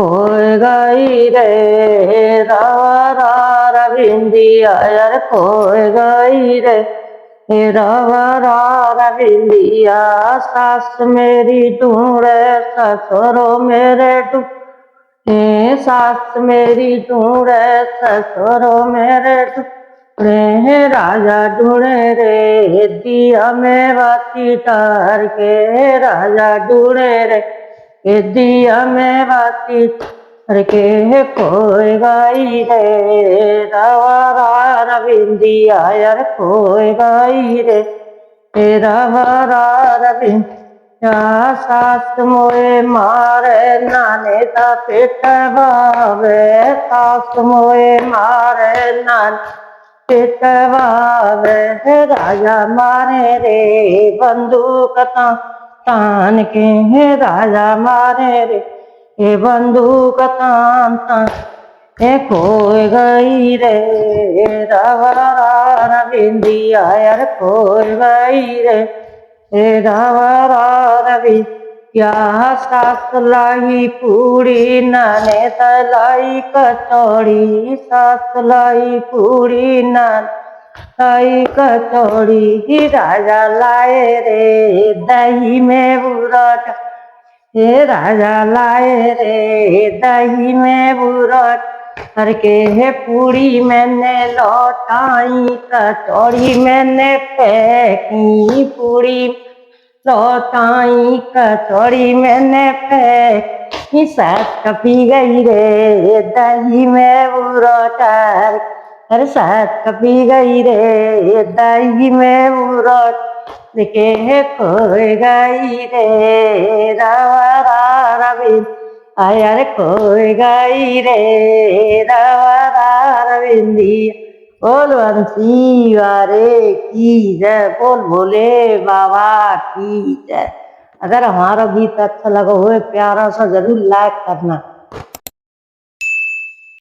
खोए गई रे रवा रविंदिया यार खोए गई रे रवा रविंदिया। सास मेरी ढूंढे ससुरो मेरे ढूंढे, सास मेरी ढूंढे ससुरो मेरे ढूंढे, राजा ढूंढे रे दिया में बाती तार के, राजा ढूंढे रे दिया में बाती तार के। खोए गई रे रवा रविंदिया यार खोए गई रे रवा रविंदिया। सास मोए मारे नाने ता पेट बावे, सास मोए मारे नाने पेट बावे, राजा मारे रे बंदूक तान के, राजा मारे रे बंदूक तान तान। खोए गई रे रवा रविंदिया यार खोए गई रे रवा रविंदिया। सास लाई पूड़ी नाने तलाई कचौड़ी, सास लाई पूड़ी नाने लाई कचौड़ी, राजा लाए रे दही में बुरट, हे राजा लाए रे दही में बुरट करके। हे पूड़ी मैंने लौटाई कचौड़ी मैंने फेंकी, पूड़ी लौटाई कचौड़ी मैंने फेंकी। सास कपी गई रे दही में बुरट, अरे सास कपी गई रे दही में बुरट के। खोए गई रे रवा रविंदिया यार खोए गई रे रवा रविंदिया। बोल बंसी वारे की जय, बोल भोले बाबा की जय। अगर हमारा गीत अच्छा लगा हो प्यारा सा जरूर लाइक करना।